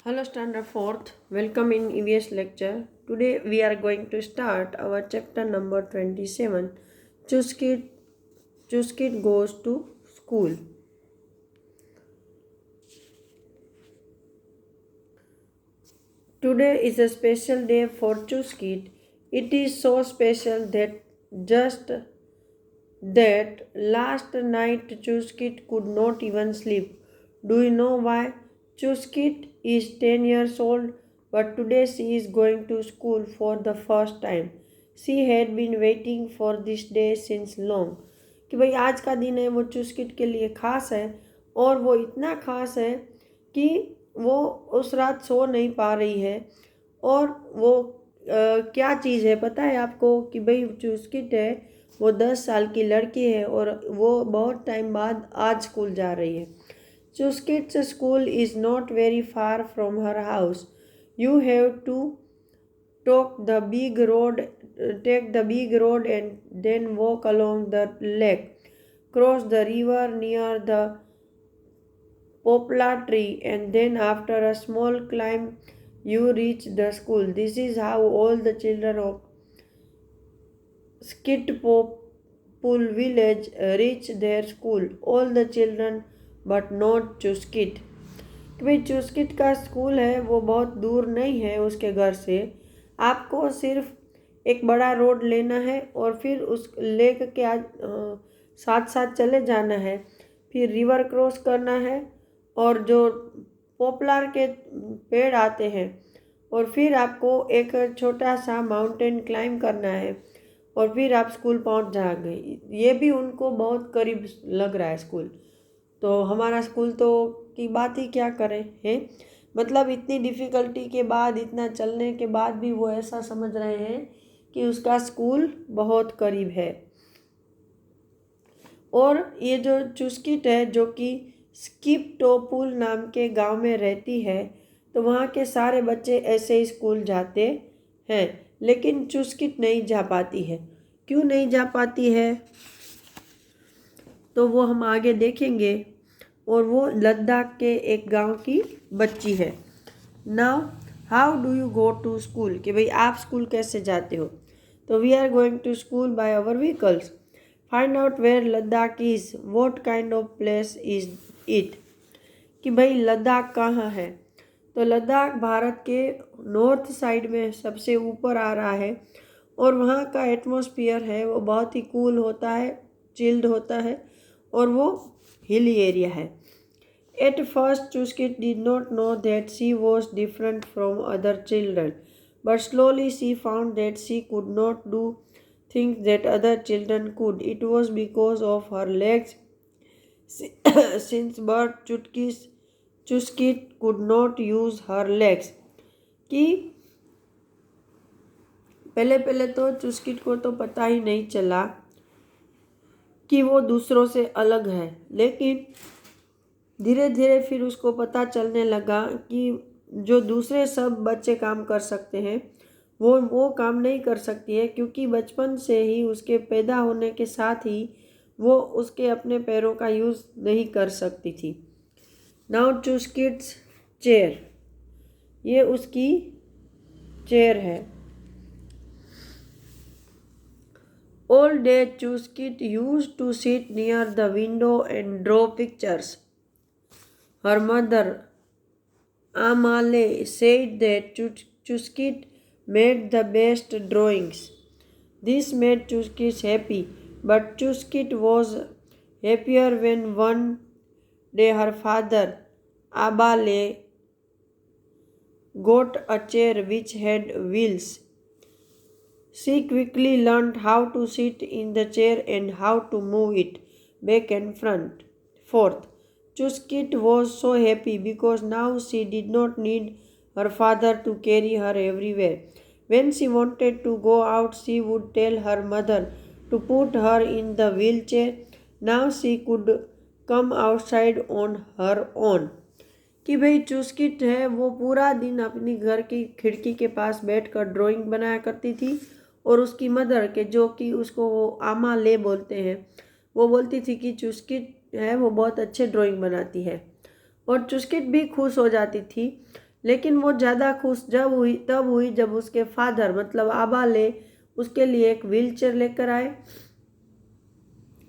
Hello Standard 4th, welcome in EVS lecture. Today we are going to start our chapter number 27. Chuskit goes to school. Today is a special day for Chuskit. It is so special that just that last night Chuskit could not even sleep. Do you know why? Chuskit is 10 years old, but today she is going to school for the first time. She had been waiting for this day since long. कि भाई आज का दिन है वो चुस्किट के लिए ख़ास है और वो इतना ख़ास है कि वो उस रात सो नहीं पा रही है और वो क्या चीज़ है पता है आपको कि भाई चुस्किट है वो 10 साल की लड़की है और वो बहुत टाइम बाद आज स्कूल जा रही है. Chuskit's school is not very far from her house. You have to take the big road and then walk along the lake, cross the river near the poplar tree, and then after a small climb you reach the school. This is how all the children of Skitpopul village reach their school. All the children but not Chuskit. कि भाई चुस्किट का school है वो बहुत दूर नहीं है उसके घर से. आपको सिर्फ एक बड़ा रोड लेना है और फिर उस लेक के साथ साथ चले जाना है. फिर रिवर क्रॉस करना है और जो पॉपुलर के पेड़ आते हैं और फिर आपको एक छोटा सा माउंटेन क्लाइंब करना है और फिर आप स्कूल पहुंच जाओगे. ये भी उनको बहुत करीब लग रहा है स्कूल. तो हमारा स्कूल तो की बात ही क्या करें हैं. मतलब इतनी डिफ़िकल्टी के बाद इतना चलने के बाद भी वो ऐसा समझ रहे हैं कि उसका स्कूल बहुत करीब है. और ये जो चुस्किट है जो कि स्किपटोपुल नाम के गांव में रहती है तो वहाँ के सारे बच्चे ऐसे ही स्कूल जाते हैं लेकिन चुस्किट नहीं जा पाती है. क्यों नहीं जा पाती है तो वो हम आगे देखेंगे. और वो लद्दाख के एक गांव की बच्ची है. Now how do you go to school कि भाई आप स्कूल कैसे जाते हो. तो we are going to school by our vehicles. Find out where Ladakh is. What kind of place is it कि भाई लद्दाख कहाँ है. तो लद्दाख भारत के नॉर्थ साइड में सबसे ऊपर आ रहा है और वहाँ का एटमॉस्फेयर है वो बहुत ही कूल होता है, चिल्ड होता है और वो हिली एरिया है. At first, Chuskit did not know that she was different from other children, but slowly she found that she could not do things that other children could. It was because of her legs. Since birth, Chuskit could not use her legs. कि पहले तो चुस्किट को तो पता ही नहीं चला कि वो दूसरों से अलग है, लेकिन धीरे धीरे फिर उसको पता चलने लगा कि जो दूसरे सब बच्चे काम कर सकते हैं वो काम नहीं कर सकती है क्योंकि बचपन से ही उसके पैदा होने के साथ ही वो उसके अपने पैरों का यूज़ नहीं कर सकती थी. Now Chuskit's chair. ये उसकी चेयर है. All day Chuskit used to sit near the window and draw pictures. Her mother, Amale, said that Chuskit made the best drawings. This made Chuskit happy, but Chuskit was happier when one day her father, Abale, got a chair which had wheels. She quickly learned how to sit in the chair and how to move it back and forth. Chuskit was so happy because now she did not need her father to carry her everywhere. When she wanted to go out, she would tell her mother to put her in the wheelchair. Now she could come outside on her own. कि भाई चुस्किट है वो पूरा दिन अपनी घर की खिड़की के पास बैठकर ड्राइंग बनाया करती थी और उसकी मदर के जो कि उसको वो आमा ले बोलते हैं वो बोलती थी कि चुस्किट है वो बहुत अच्छे ड्राइंग बनाती है और चुस्किट भी खुश हो जाती थी. लेकिन वो ज़्यादा खुश तब हुई जब उसके फादर मतलब आबा ले उसके लिए एक व्हीलचेयर लेकर आए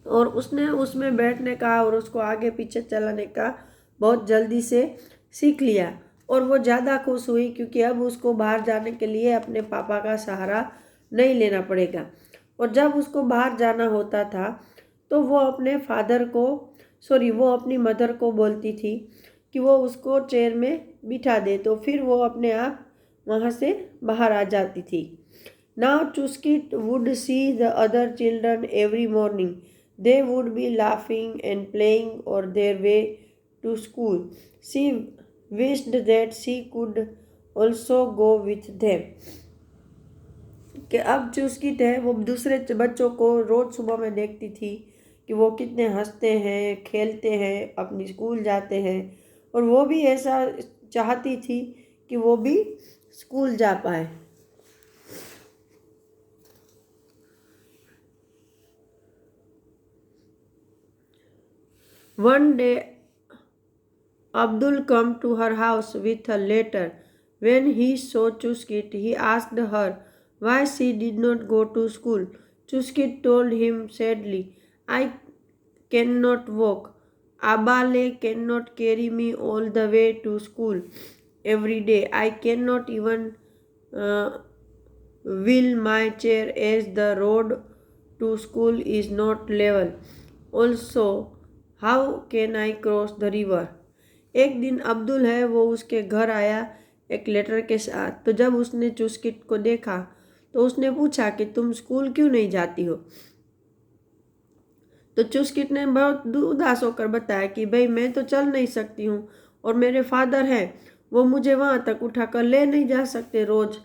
और उसने उसमें बैठने का और उसको आगे पीछे चलाने का बहुत जल्दी से सीख लिया। और वो ज़्यादा खुश हुई क्योंकि अब उसको बाहर जाने के लिए अपने पापा का सहारा नहीं लेना पड़ेगा। और जब उसको बाहर जाना होता था तो वो अपने वो अपनी मदर को बोलती थी कि वो उसको चेयर में बिठा दे, तो फिर वो अपने आप वहाँ से बाहर आ जाती थी। Now Chuskit would see the other children every morning. They would be laughing and playing on their way to school. She wished that she could also go with them. कि अब जो उसकी है वो दूसरे बच्चों को रोज़ सुबह में देखती थी कि वो कितने हंसते हैं, खेलते हैं, अपनी स्कूल जाते हैं, और वो भी ऐसा चाहती थी कि वो भी स्कूल जा पाए। One day, Abdul came to her house with a letter. When he saw Chuskit, he asked her why she did not go to school. Chuskit told him sadly, I cannot walk. Abale cannot carry me all the way to school every day. I cannot even uh, wheel my chair as the road to school is not level. Also, how can I cross the river? एक दिन अब्दुल है वो उसके घर आया एक letter के साथ। तो जब उसने चुस्किट को देखा तो उसने पूछा कि तुम स्कूल क्यों नहीं जाती हो। तो चुस्किट ने बहुत उदास होकर बताया कि भाई मैं तो चल नहीं सकती हूँ और मेरे फादर हैं वो मुझे वहाँ तक उठाकर ले नहीं जा सकते रोज,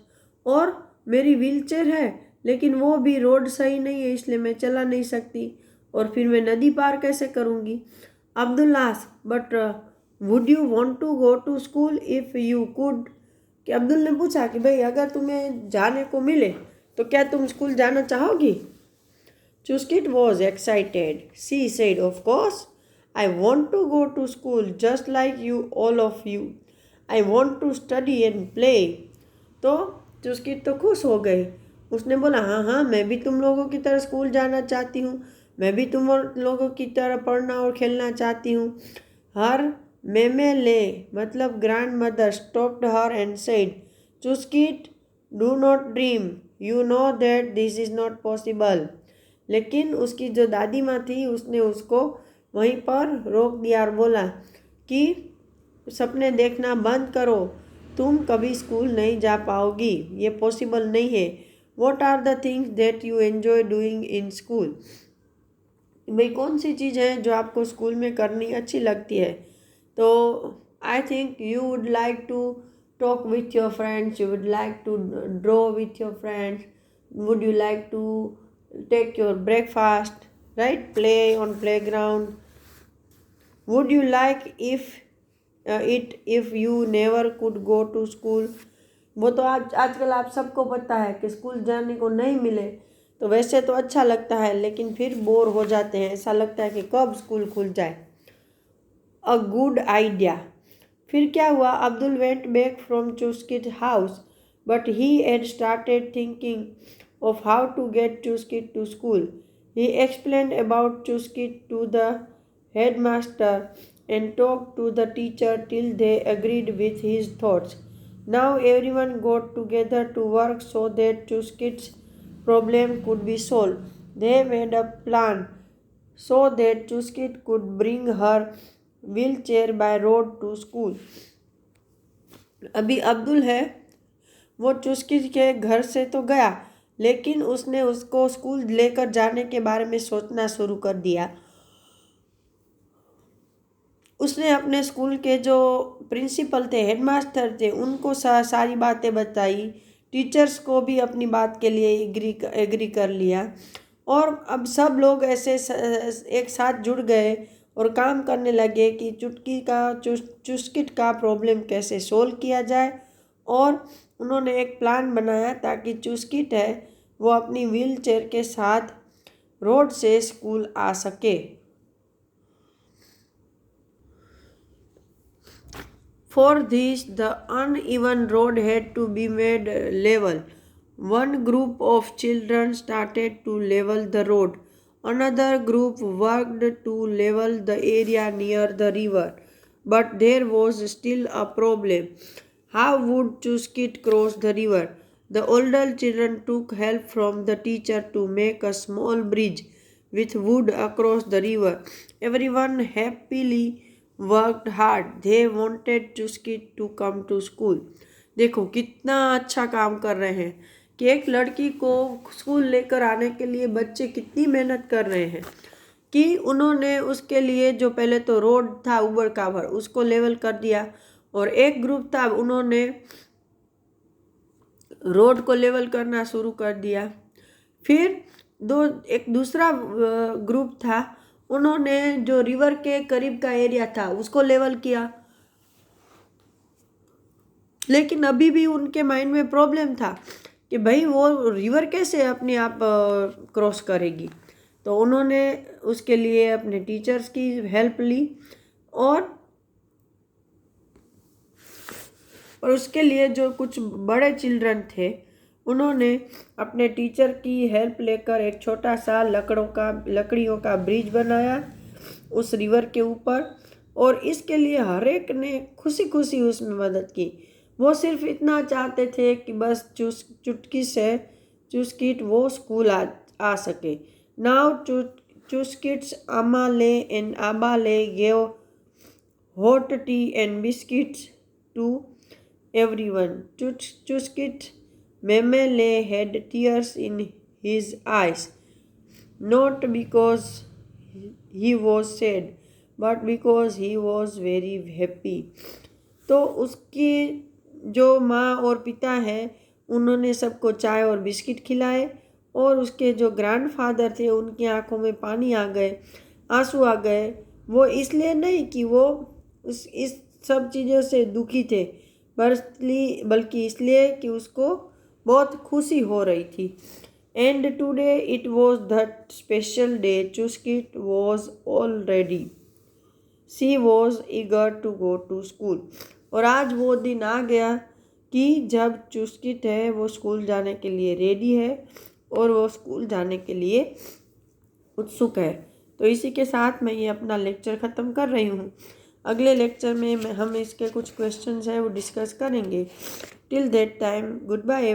और मेरी व्हीलचेयर है लेकिन वो भी रोड सही नहीं है इसलिए मैं चला नहीं सकती, और फिर मैं नदी पार कैसे करूँगी। Abdul asked, but would you want to go to school if you could. कि अब्दुल ने पूछा कि भाई अगर तुम्हें जाने को मिले तो क्या तुम स्कूल जाना चाहोगी। Chuskit was excited. She said, of course, I want to go to school just like you, all of you. I want to study and play. तो चुस्किट तो खुश हो गई। उसने बोला हाँ हाँ मैं भी तुम लोगों की तरह स्कूल जाना चाहती हूँ, मैं भी तुम लोगों की तरह पढ़ना और खेलना चाहती हूँ। हर मेमेले मतलब grandmother stopped her and said, Chuskit do not dream, you know that this is not possible. लेकिन उसकी जो दादी माँ थी उसने उसको वहीं पर रोक दिया और बोला कि सपने देखना बंद करो, तुम कभी स्कूल नहीं जा पाओगी, ये पॉसिबल नहीं है। What are the things that you enjoy doing in school. भाई कौन सी चीज़ है जो आपको स्कूल में करनी अच्छी लगती है। तो I think you would like to talk with your friends, you would like to draw with your friends, would you like to take your breakfast, right? Play on playground. Would you like if you never could go to school? वो तो आजकल आप सबको पता है कि school जाने को नहीं मिले तो वैसे तो अच्छा लगता है लेकिन फिर बोर हो जाते हैं, ऐसा लगता है कि कब स्कूल खुल जाए। A good idea. फिर क्या हुआ, Abdul went back from Chuskit house but he had started thinking of how to get Chuskit to school. He explained about Chuskit to the headmaster and talked to the teacher till they agreed with his thoughts. Now everyone got together to work so that Chuskit's problem could be solved. They made a plan so that Chuskit could bring her wheelchair by road to school. अभी अब्दुल है वो चुस्किट के घर से तो गया लेकिन उसने उसको स्कूल लेकर जाने के बारे में सोचना शुरू कर दिया। उसने अपने स्कूल के जो प्रिंसिपल थे, हेडमास्टर थे, उनको सारी बातें बताई, टीचर्स को भी अपनी बात के लिए एग्री कर लिया, और अब सब लोग ऐसे एक साथ जुड़ गए और काम करने लगे कि चुस्किट का प्रॉब्लम कैसे सोल्व किया जाए। और उन्होंने एक प्लान बनाया ताकि चुस्किट है वो अपनी व्हील चेयर के साथ रोड से स्कूल आ सके। For this, the uneven road had to be made level. One group of children started to level the road. Another group worked to level the area near the river. But there was still a problem. How would Chuskit cross the river? The older children took help from the teacher to make a small bridge with wood across the river. Everyone happily worked hard. They wanted Chuskit to come to school. देखो कितना अच्छा काम कर रहे हैं कि एक लड़की को स्कूल लेकर आने के लिए बच्चे कितनी मेहनत कर रहे हैं कि उन्होंने उसके लिए जो पहले तो रोड था उबड़ खाबड़ उसको लेवल कर दिया, और एक ग्रुप था उन्होंने रोड को लेवल करना शुरू कर दिया। फिर एक दूसरा ग्रुप था, उन्होंने जो रिवर के करीब का एरिया था उसको लेवल किया। लेकिन अभी भी उनके माइंड में प्रॉब्लम था कि भाई वो रिवर कैसे अपने आप क्रॉस करेगी। तो उन्होंने उसके लिए अपने टीचर्स की हेल्प ली और उसके लिए जो कुछ बड़े चिल्ड्रन थे उन्होंने अपने टीचर की हेल्प लेकर एक छोटा सा लकड़ियों का ब्रिज बनाया उस रिवर के ऊपर, और इसके लिए हर एक ने खुशी खुशी उसमें मदद की। वो सिर्फ इतना चाहते थे कि बस चुटकी से चुस्किट वो स्कूल आ सके। नाउ चुस्किट्स अमाले एंड आबाले gave hot tea and biscuits to everyone. Chuskit Memele had tears in his eyes, not because he was sad, but because he was very happy. तो उसकी जो माँ और पिता हैं उन्होंने सबको चाय और बिस्किट खिलाए, और उसके जो ग्रैंडफादर थे उनकी आंखों में पानी आ गए, आंसू आ गए। वो इसलिए नहीं कि वो इस सब चीज़ों से दुखी थे, बल्कि इसलिए कि उसको बहुत खुशी हो रही थी। And today it was that special day Chuskit was all ready, she was eager to go to school. और आज वो दिन आ गया कि जब चुस्किट है वो स्कूल जाने के लिए रेडी है और वो स्कूल जाने के लिए उत्सुक है। तो इसी के साथ मैं ये अपना लेक्चर ख़त्म कर रही हूँ। अगले लेक्चर में हम इसके कुछ क्वेश्चंस हैं वो डिस्कस करेंगे। Till that time good bye.